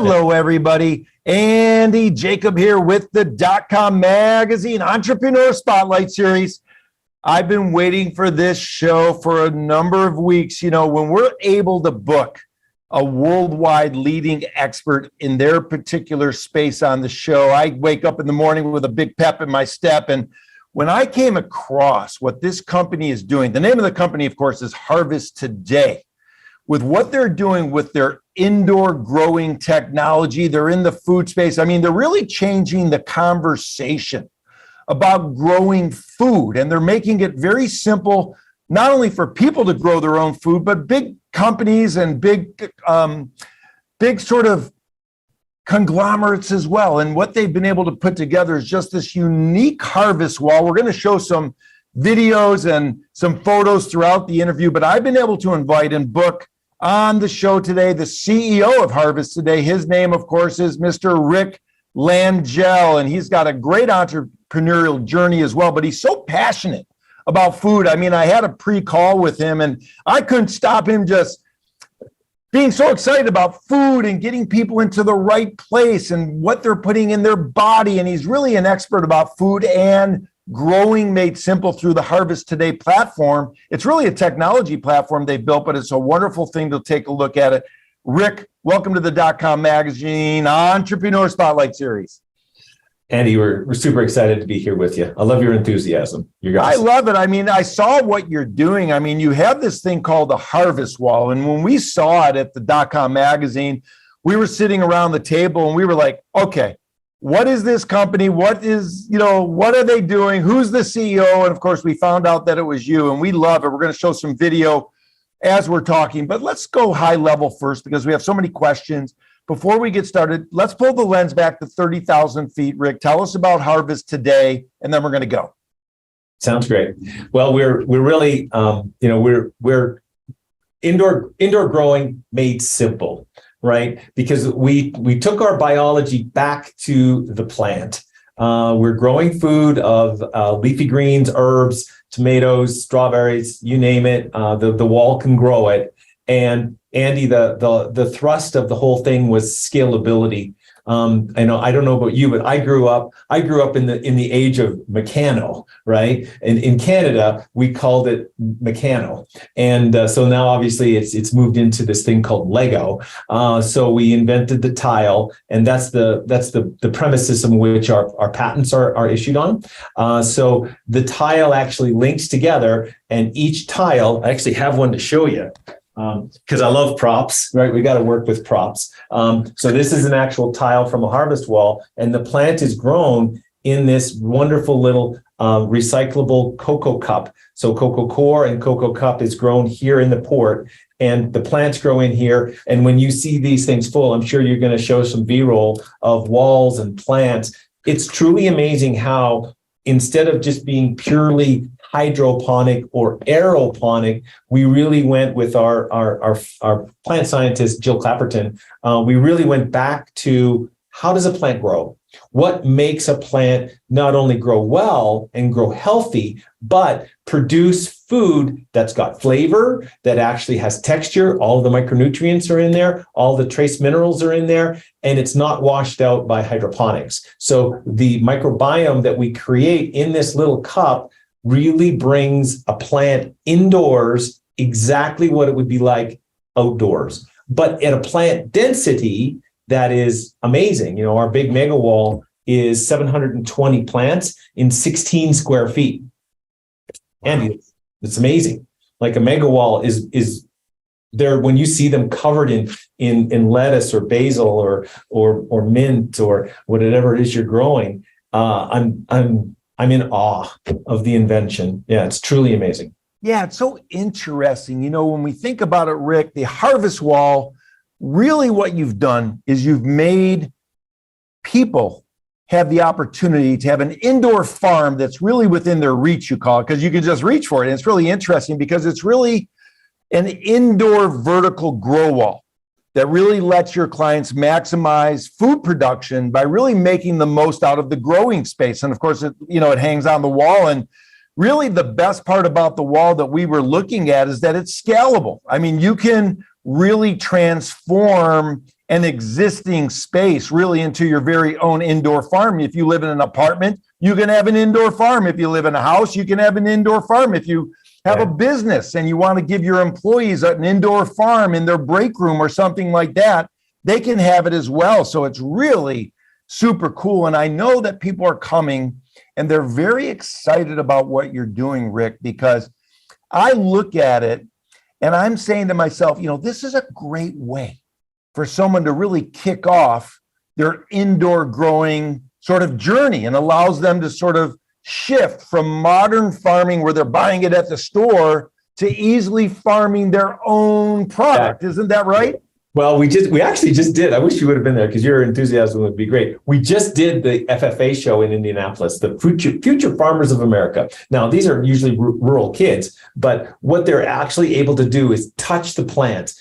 Hello, everybody. Andy Jacob here with the DotCom Magazine Entrepreneur Spotlight Series. I've been waiting for this show for a number of weeks. You know, when we're able to book a worldwide leading expert in their particular space on the show, I wake up in the morning with a big pep in my step. And when I came across what this company is doing, the name of the company, of course, is Harvest Today. With what they're doing with their indoor growing technology, they're in the food space. I mean, they're really changing the conversation about growing food, and they're making it very simple, not only for people to grow their own food, but big companies and big sort of conglomerates as well. And what they've been able to put together is just this unique harvest wall. We're going to show some videos and some photos throughout the interview, but I've been able to invite and book on the show today the CEO of Harvest Today. His name, of course, is Mr. Rick Langille, and he's got a great entrepreneurial journey as well, but he's so passionate about food. I mean, I had a pre-call with him, and I couldn't stop him just being so excited about food and getting people into the right place and what they're putting in their body. And he's really an expert about food and growing made simple through the Harvest Today platform. It's really a technology platform they built, but it's a wonderful thing to take a look at it. Rick, welcome to the DotCom Magazine Entrepreneur Spotlight Series. Andy, we're super excited to be here with you. I love your enthusiasm. I love it. I mean, I saw what you're doing. I mean, you have this thing called the Harvest Wall. And when we saw it at the DotCom Magazine, we were sitting around the table and we were like, okay, what is this company? What are they doing? Who's the CEO? And of course, we found out that it was you, and we love it. We're going to show some video as we're talking, but let's go high level first because we have so many questions. Before we get started, let's pull the lens back to 30,000 feet. Rick, tell us about Harvest Today, and then we're going to go. Sounds great. Well, we're really, we're indoor growing made simple. Right? Because we took our biology back to the plant. We're growing food of leafy greens, herbs, tomatoes, strawberries, you name it. The wall can grow it. And Andy, the thrust of the whole thing was scalability. I don't know about you, but I grew up in the age of Meccano, right? And in Canada, we called it Meccano. And so now obviously it's moved into this thing called Lego. So we invented the tile, and that's the premises in which our patents are issued on. So the tile actually links together, and each tile, I actually have one to show you. Because I love props, right? We got to work with props. So this is an actual tile from a harvest wall, and the plant is grown in this wonderful little recyclable cocoa cup. So cocoa core and cocoa cup is grown here in the port, and the plants grow in here. And when you see these things full, I'm sure you're going to show some B-roll of walls and plants. It's truly amazing how instead of just being purely hydroponic or aeroponic, we really went with our plant scientist, Jill Clapperton. We really went back to how does a plant grow? What makes a plant not only grow well and grow healthy, but produce food that's got flavor, that actually has texture. All of the micronutrients are in there. All the trace minerals are in there, and it's not washed out by hydroponics. So the microbiome that we create in this little cup really brings a plant indoors exactly what it would be like outdoors, but at a plant density that is amazing. You know, our big mega wall is 720 plants in 16 square feet. Wow. And it's amazing. Like a mega wall is there when you see them covered in lettuce or basil or mint or whatever it is you're growing. I'm in awe of the invention. Yeah, it's truly amazing. Yeah, it's so interesting. You know, when we think about it, Rick, the harvest wall, really what you've done is you've made people have the opportunity to have an indoor farm that's really within their reach, you call it, because you can just reach for it. And it's really interesting because it's really an indoor vertical grow wall that really lets your clients maximize food production by really making the most out of the growing space. And of course, it hangs on the wall. And really the best part about the wall that we were looking at is that it's scalable. I mean, you can really transform an existing space really into your very own indoor farm. If you live in an apartment, you can have an indoor farm. If you live in a house, you can have an indoor farm. If you have a business and you want to give your employees an indoor farm in their break room or something like that, they can have it as well. So it's really super cool. And I know that people are coming and they're very excited about what you're doing, Rick, because I look at it and I'm saying to myself, this is a great way for someone to really kick off their indoor growing sort of journey, and allows them to sort of shift from modern farming where they're buying it at the store to easily farming their own product. Isn't that right? Well, we actually just did. I wish you would have been there because your enthusiasm would be great. We just did the FFA show in Indianapolis, the Future Farmers of America. Now, these are usually rural kids, but what they're actually able to do is touch the plants,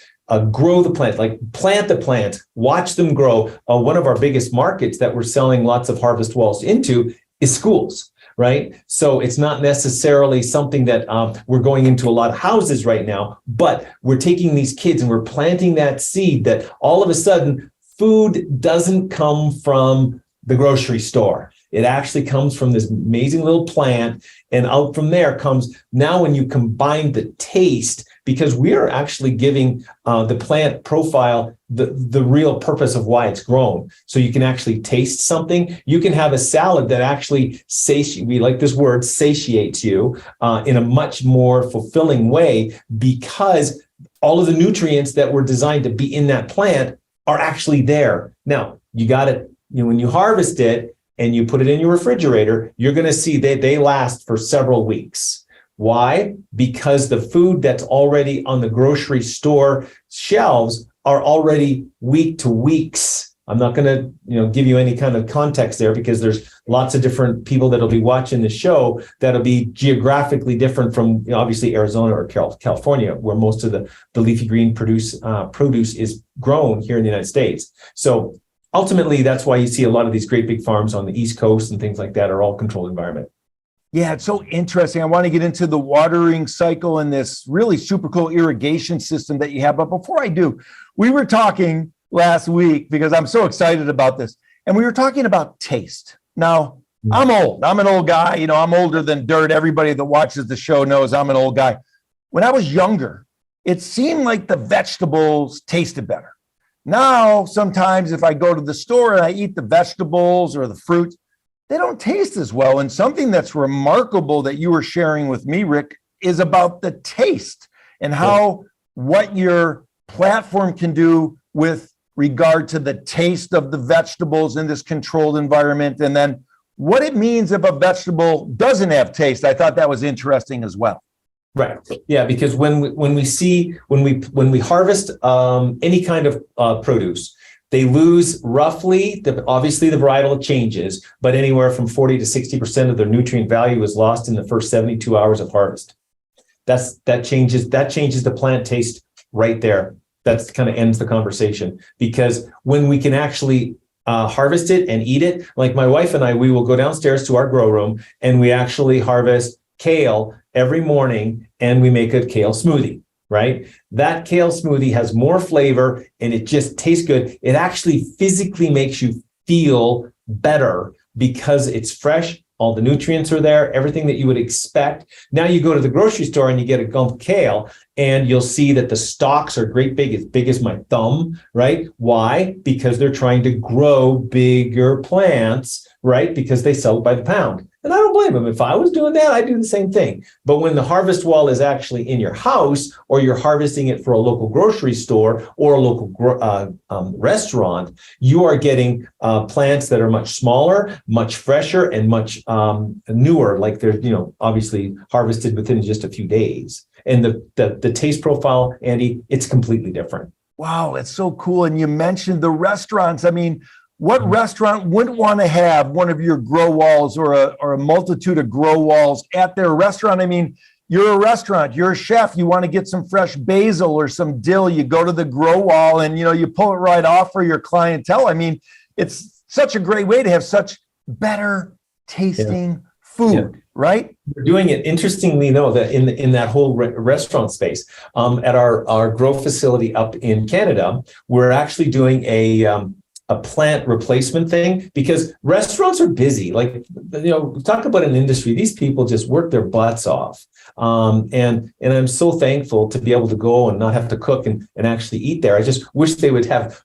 grow the plant, like plant the plant, watch them grow. One of our biggest markets that we're selling lots of harvest walls into is schools. Right. So it's not necessarily something that we're going into a lot of houses right now, but we're taking these kids and we're planting that seed that all of a sudden food doesn't come from the grocery store. It actually comes from this amazing little plant. And out from there comes now when you combine the taste, because we are actually giving the plant profile the real purpose of why it's grown. So you can actually taste something. You can have a salad that actually we like this word, satiates you in a much more fulfilling way, because all of the nutrients that were designed to be in that plant are actually there. Now, you got it. When you harvest it and you put it in your refrigerator, you're going to see that they last for several weeks. Why? Because the food that's already on the grocery store shelves are already week to weeks. I'm not going to, give you any kind of context there, because there's lots of different people that'll be watching the show that'll be geographically different from, obviously Arizona or California, where most of the leafy green produce is grown here in the United States. So ultimately, that's why you see a lot of these great big farms on the East Coast and things like that are all controlled environment. Yeah, it's so interesting. I want to get into the watering cycle and this really super cool irrigation system that you have. But before I do, we were talking last week, because I'm so excited about this, and we were talking about taste. Now, I'm old. I'm an old guy. I'm older than dirt. Everybody that watches the show knows I'm an old guy. When I was younger, it seemed like the vegetables tasted better. Now, sometimes if I go to the store and I eat the vegetables or the fruit, they don't taste as well. And something that's remarkable that you were sharing with me, Rick, is about the taste and how what your platform can do with regard to the taste of the vegetables in this controlled environment. And then what it means if a vegetable doesn't have taste. I thought that was interesting as well. Right. Yeah, because when we harvest any kind of produce, they lose roughly, obviously the varietal changes, but anywhere from 40 to 60% of their nutrient value is lost in the first 72 hours of harvest. That changes the plant taste right there. That kind of ends the conversation, because when we can actually harvest it and eat it, like my wife and I, we will go downstairs to our grow room and we actually harvest kale every morning and we make a kale smoothie. Right? That kale smoothie has more flavor and it just tastes good. It actually physically makes you feel better because it's fresh. All the nutrients are there, everything that you would expect. Now you go to the grocery store and you get a gump of kale and you'll see that the stalks are big as my thumb, right? Why? Because they're trying to grow bigger plants, right? Because they sell it by the pound. And I don't blame them. If I was doing that, I'd do the same thing. But when the harvest wall is actually in your house, or you're harvesting it for a local grocery store or a local restaurant, you are getting plants that are much smaller, much fresher, and much newer. Like they're, obviously harvested within just a few days. And the taste profile, Andy, it's completely different. Wow, it's so cool. And you mentioned the restaurants. I mean, what restaurant wouldn't want to have one of your grow walls or a multitude of grow walls at their restaurant? I mean, you're a restaurant, you're a chef, you want to get some fresh basil or some dill, you go to the grow wall and, you pull it right off for your clientele. I mean, it's such a great way to have such better tasting food, right? We're doing it, interestingly, though, that in that whole restaurant space, at our grow facility up in Canada, we're actually doing a plant replacement thing, because restaurants are busy. Like, talk about an industry, these people just work their butts off. And I'm so thankful to be able to go and not have to cook and actually eat there. I just wish they would have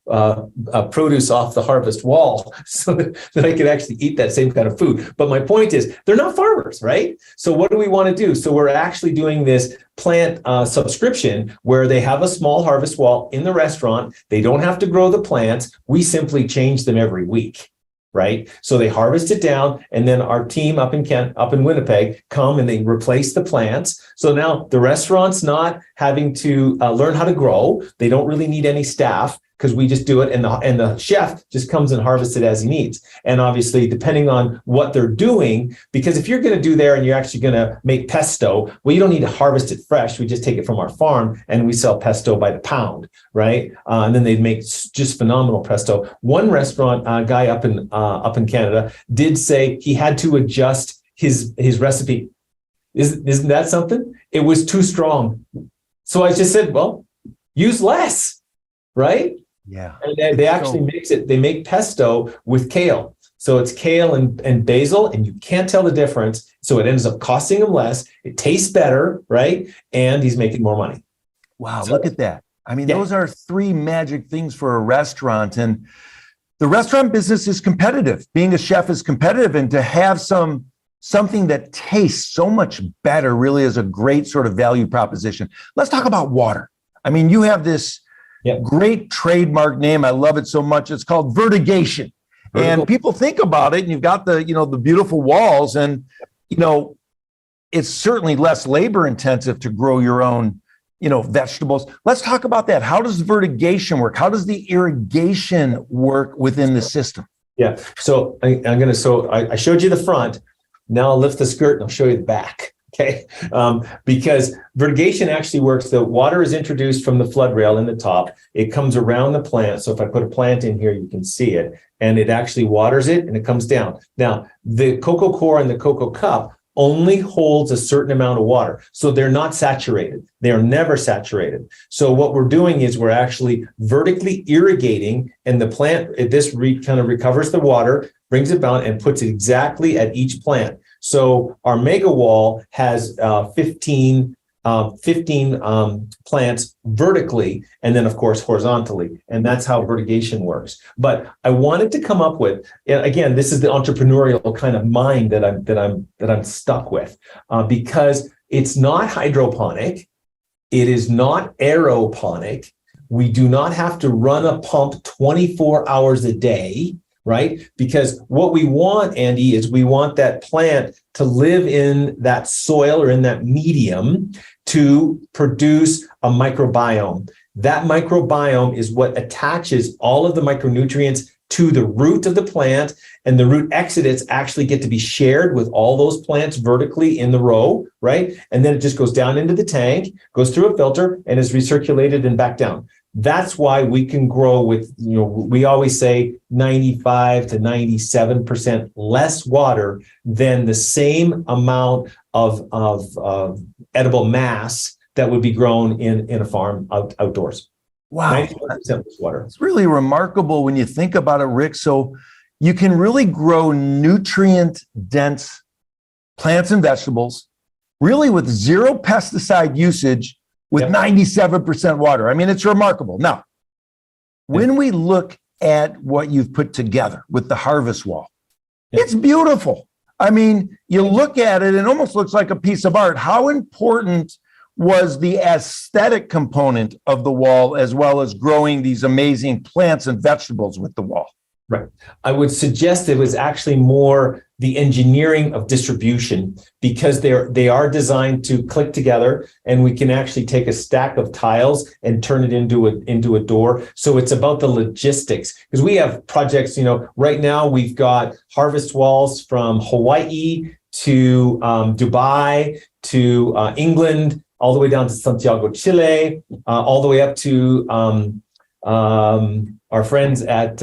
produce off the harvest wall so that I could actually eat that same kind of food. But my point is, they're not farmers, right? So what do we want to do? So we're actually doing this plant subscription where they have a small harvest wall in the restaurant. They don't have to grow the plants. We simply change them every week. Right. So they harvest it down, and then our team up in Winnipeg come and they replace the plants. So now the restaurant's not having to learn how to grow. They don't really need any staff, because we just do it, and the chef just comes and harvests it as he needs. And obviously, depending on what they're doing, because if you're going to do there and you're actually going to make pesto, well, you don't need to harvest it fresh. We just take it from our farm and we sell pesto by the pound, right? And then they make just phenomenal pesto. One restaurant guy up in Canada did say he had to adjust his recipe. Isn't that something? It was too strong. So I just said, well, use less, right? Yeah. And they actually mix it. They make pesto with kale. So it's kale and basil, and you can't tell the difference. So it ends up costing him less. It tastes better, right? And he's making more money. Wow, look at that. I mean, those are three magic things for a restaurant. And the restaurant business is competitive. Being a chef is competitive. And to have something that tastes so much better really is a great sort of value proposition. Let's talk about water. I mean, you have this great trademark name. I love it so much. It's called vertigation. And people think about it, and you've got the beautiful walls, and, it's certainly less labor intensive to grow your own, vegetables. Let's talk about that. How does vertigation work? How does the irrigation work within the system? Yeah. So I showed you the front. Now I'll lift the skirt and I'll show you the back. Okay, because vertigation actually works. The water is introduced from the flood rail in the top. It comes around the plant. So if I put a plant in here, you can see it, and it actually waters it, and it comes down. Now, the cocoa core and the cocoa cup only holds a certain amount of water. So they're not saturated. They are never saturated. So what we're doing is we're actually vertically irrigating, and the plant, kind of recovers the water, brings it down, and puts it exactly at each plant. So our mega wall has 15 plants vertically, and then of course horizontally, and that's how vertigation works. But I wanted to come up with, again, this is the entrepreneurial kind of mind that I'm stuck with, because it's not hydroponic, it is not aeroponic. We do not have to run a pump 24 hours a day. Right? Because what we want, Andy, is we want that plant to live in that soil or in that medium to produce a microbiome. That microbiome is what attaches all of the micronutrients to the root of the plant, and the root exudates actually get to be shared with all those plants vertically in the row, right? And then it just goes down into the tank, goes through a filter, and is recirculated and back down. That's why we can grow with, we always say 95 to 97% less water than the same amount of edible mass that would be grown in a farm outdoors. Wow. 95% less water. It's really remarkable when you think about it, Rick. So you can really grow nutrient-dense plants and vegetables, really with zero pesticide usage, with 97% water. I mean, it's remarkable. Now, when we look at what you've put together with the harvest wall, it's beautiful. I mean, you look at it, it almost looks like a piece of art. How important was the aesthetic component of the wall, as well as growing these amazing plants and vegetables with the wall? Right. I would suggest it was actually more the engineering of distribution, because they are designed to click together, and we can actually take a stack of tiles and turn it into a door. So it's about the logistics, because we have projects, right now we've got harvest walls from Hawaii to Dubai to England, all the way down to Santiago, Chile, all the way up to our friends at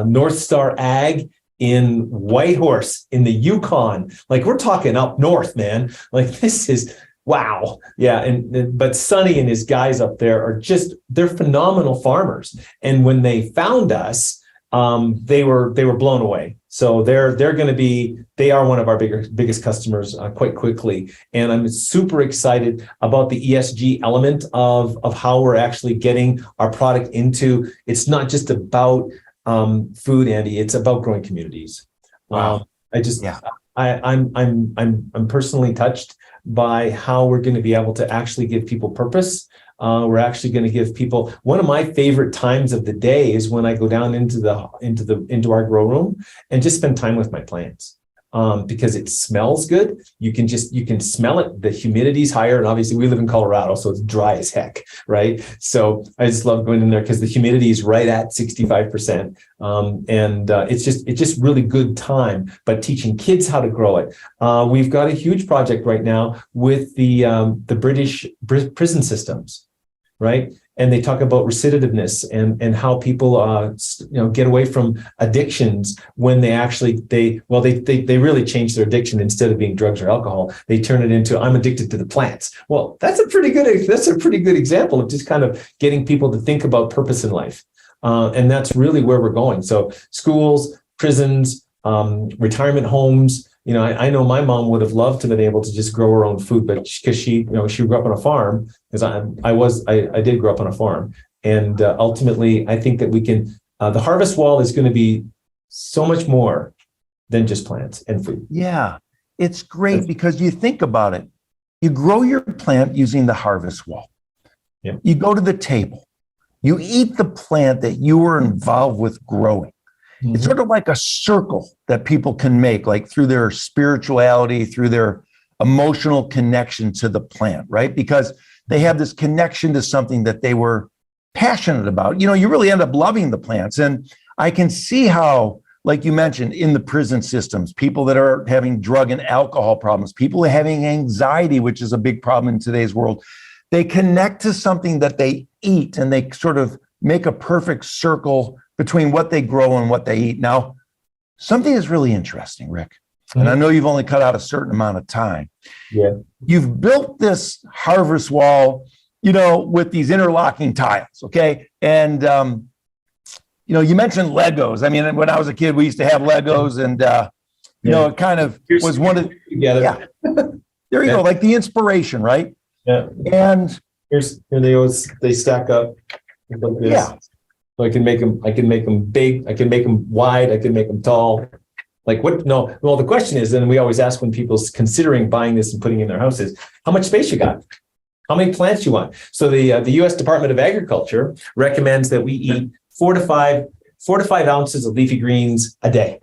North Star Ag in Whitehorse, in the Yukon. Like, we're talking up north, man. Like, this is wow. Yeah. But Sonny and his guys up there are they're phenomenal farmers. And when they found us, they were blown away. So they are one of our biggest customers quite quickly. And I'm super excited about the ESG element of how we're actually getting our product into. It's not just about food, Andy. It's about growing communities. Wow. I'm personally touched by how we're going to be able to actually give people purpose. We're actually going to give people, one of my favorite times of the day is when I go down into our grow room and just spend time with my plants. Because it smells good. You can smell it. The humidity's higher. And obviously we live in Colorado, so it's dry as heck, right? So I just love going in there because the humidity is right at 65%. It's just really good time, but teaching kids how to grow it. We've got a huge project right now with the British prison systems, right? And they talk about recidivativeness and how people get away from addictions when they really change their addiction. Instead of being drugs or alcohol, they turn it into, I'm addicted to the plants. Well, that's a pretty good example of just kind of getting people to think about purpose in life. And that's really where we're going. So schools, prisons, retirement homes. I know my mom would have loved to have been able to just grow her own food, but because she grew up on a farm, because I did grow up on a farm. And ultimately, I think that we can, the harvest wall is going to be so much more than just plants and food. Yeah, it's great because you think about it. You grow your plant using the harvest wall. Yeah. You go to the table. You eat the plant that you were involved with growing. Mm-hmm. It's sort of like a circle that people can make, like through their spirituality, through their emotional connection to the plant, right? Because they have this connection to something that they were passionate about. You really end up loving the plants. And I can see how, like you mentioned, in the prison systems, people that are having drug and alcohol problems, people having anxiety, which is a big problem in today's world, they connect to something that they eat and they sort of make a perfect circle between what they grow and what they eat. Now, something is really interesting, Rick, and I know you've only cut out a certain amount of time. Yeah. You've built this harvest wall, with these interlocking tiles, okay? And, you mentioned Legos. I mean, when I was a kid, we used to have Legos and, it kind of was one of the, together. Yeah. There you go, like the inspiration, right? Yeah. And here they stack up like this. Yeah. So I can make them big, I can make them wide, I can make them tall. Like what? No, well, the question is, and we always ask when people's considering buying this and putting it in their houses, how much space you got? How many plants you want? So the U.S. Department of Agriculture recommends that we eat 4 to 5 ounces of leafy greens a day.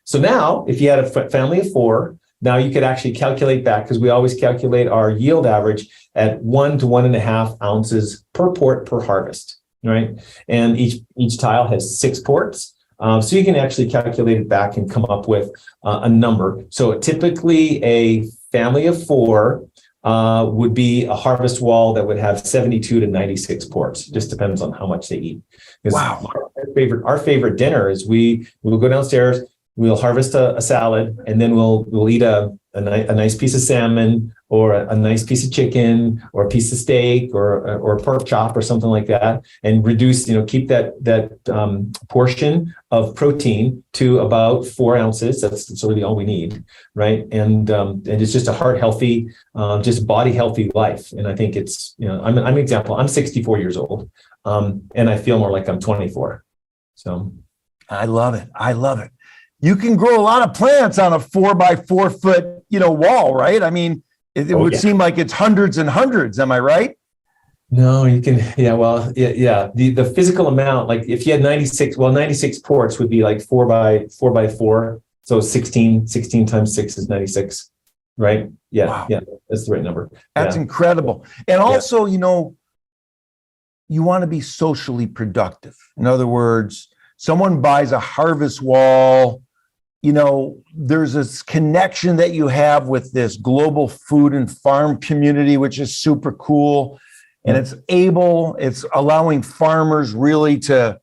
So now, if you had a family of 4, now you could actually calculate back, because we always calculate our yield average at 1 to 1.5 ounces per port per harvest. Right, and each tile has 6 ports, so you can actually calculate it back and come up with a number. So typically, a family of 4 would be a harvest wall that would have 72 to 96 ports. Just depends on how much they eat. Wow! Our favorite dinner is we'll go downstairs, we'll harvest a salad, and then we'll eat a nice piece of salmon or a nice piece of chicken or a piece of steak or a pork chop or something like that, and reduce, keep that portion of protein to about 4 ounces. That's really all we need, right? And it's just a heart healthy, just body healthy life. And I think it's, I'm an example. I'm 64 years old, and I feel more like I'm 24. So I love it. You can grow a lot of plants on a 4 by 4 foot, wall, right? I mean, it would seem like it's hundreds and hundreds. Am I right? No, you can. Yeah. Well, yeah. The physical amount, like if you had 96 ports would be like 4 by 4. So 16 times 6 is 96. Right. Yeah. Wow. Yeah. That's the right number. That's incredible. And also, you want to be socially productive. In other words, someone buys a harvest wall, there's this connection that you have with this global food and farm community, which is super cool. And it's allowing farmers really to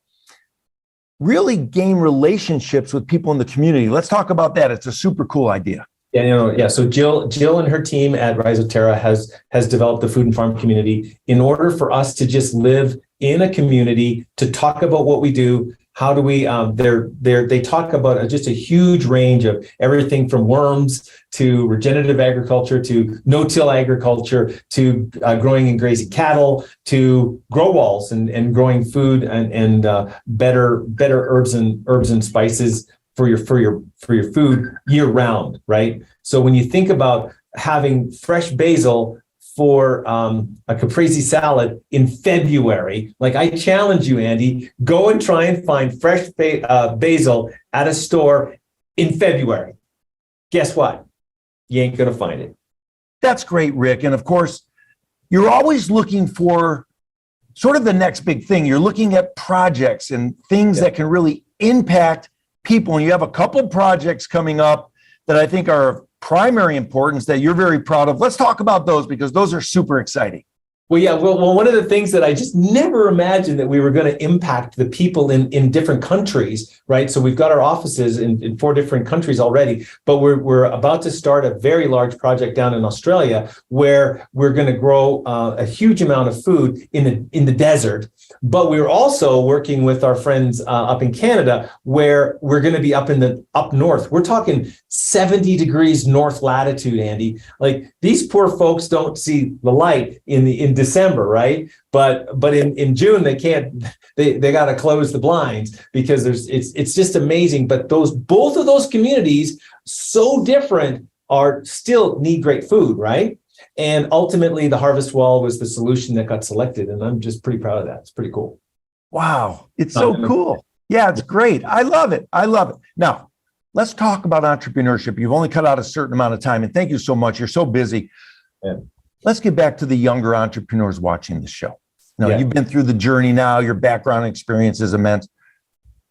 really gain relationships with people in the community. Let's talk about that. It's a super cool idea. Yeah. So Jill and her team at Rhizoterra has developed the food and farm community in order for us to just live in a community, to talk about what we do. How do we? They talk about just a huge range of everything from worms to regenerative agriculture to no-till agriculture to growing and grazing cattle to grow walls and growing food and better herbs and spices for your food year round, right? So when you think about having fresh basil for a caprese salad in February, like I challenge you, Andy, go and try and find fresh basil at a store in February. Guess what? You ain't gonna find it. That's great, Rick. And of course, you're always looking for sort of the next big thing. You're looking at projects and things that can really impact people. And you have a couple projects coming up that I think are of primary importance that you're very proud of. Let's talk about those because those are super exciting. Well, yeah. Well, one of the things that I just never imagined that we were going to impact the people in different countries, right? So we've got our offices in 4 different countries already, but we're about to start a very large project down in Australia where we're going to grow a huge amount of food in the desert. But we're also working with our friends up in Canada where we're going to be up north. We're talking 70 degrees north latitude, Andy. Like these poor folks don't see the light in December, right? But in June they can't. They got to close the blinds because it's just amazing. But both of those communities, so different, are still need great food, right? And ultimately, the harvest wall was the solution that got selected, and I'm just pretty proud of that. It's pretty cool. Wow, it's so cool. Yeah, it's great. I love it. I love it. Now, let's talk about entrepreneurship. You've only cut out a certain amount of time, and thank you so much. You're so busy. Yeah. Let's get back to the younger entrepreneurs watching the show. Now, Yeah. You've been through the journey now. Your background and experience is immense.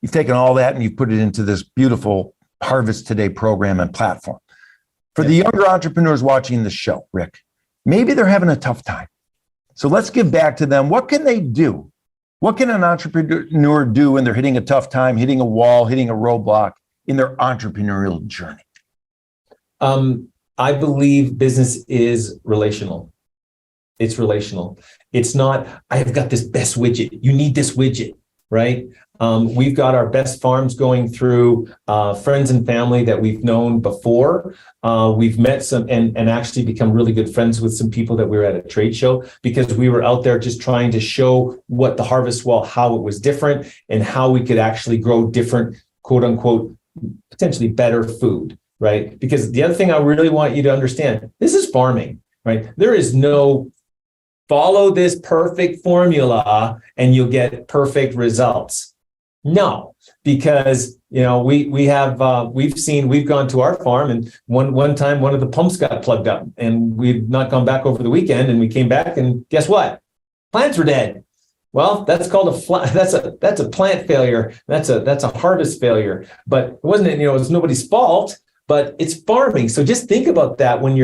You've taken all that and you've put it into this beautiful Harvest Today program and platform. For the younger entrepreneurs watching the show, Rick, maybe they're having a tough time. So let's give back to them. What can they do? What can an entrepreneur do when they're hitting a tough time, hitting a wall, hitting a roadblock in their entrepreneurial journey? I believe business is relational. It's relational. It's not, I've got this best widget. You need this widget, right? We've got our best farms going through friends and family that we've known before. We've met some and actually become really good friends with some people that we were at a trade show because we were out there just trying to show what the harvest wall, how it was different and how we could actually grow different, quote unquote, potentially better food. Right? Because the other thing I really want you to understand, this is farming, right? There is no follow this perfect formula and you'll get perfect results. No, because we've gone to our farm and one time one of the pumps got plugged up and we'd not gone back over the weekend and we came back and guess what? Plants were dead. Well, that's called that's a plant failure. That's a harvest failure. But it wasn't it was nobody's fault. But it's farming. So just think about that when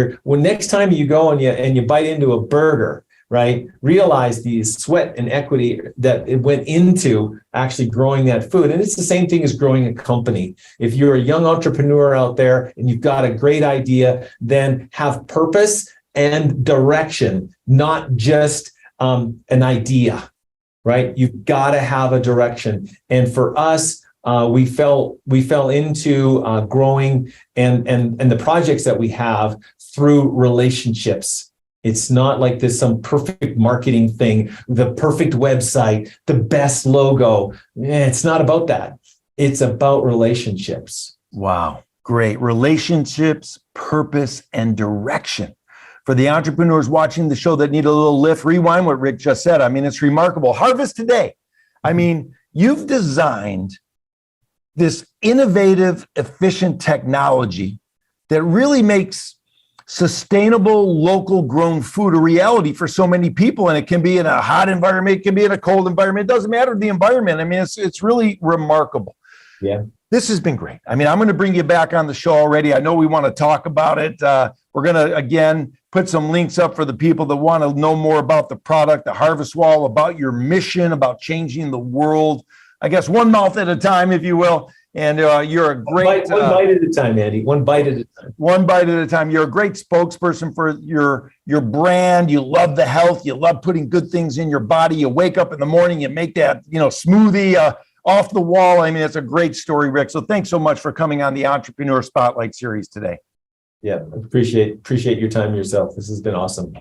next time you go and you bite into a burger, right? Realize the sweat and equity that it went into actually growing that food. And it's the same thing as growing a company. If you're a young entrepreneur out there and you've got a great idea, then have purpose and direction, not just an idea, right? You've got to have a direction. And for us, we fell into growing and the projects that we have through relationships. It's not like this some perfect marketing thing, the perfect website, the best logo. It's not about that. It's about relationships. Wow, great. Relationships, purpose, and direction. For the entrepreneurs watching the show that need a little lift, rewind what Rick just said. I mean, it's remarkable. Harvest Today. I mean, you've designed this innovative, efficient technology that really makes sustainable, local grown food a reality for so many people. And it can be in a hot environment, it can be in a cold environment. It doesn't matter the environment. I mean, it's really remarkable. Yeah. This has been great. I mean, I'm going to bring you back on the show already. I know we want to talk about it. We're going to, again, put some links up for the people that want to know more about the product, the Harvest Wall, about your mission, about changing the world I guess, one mouth at a time, if you will. And you're a great one bite at a time, Andy. One bite at a time. One bite at a time. You're a great spokesperson for your brand. You love the health. You love putting good things in your body. You wake up in the morning, you make that smoothie off the wall. I mean, it's a great story, Rick. So thanks so much for coming on the Entrepreneur Spotlight series today. Yeah, appreciate your time yourself. This has been awesome.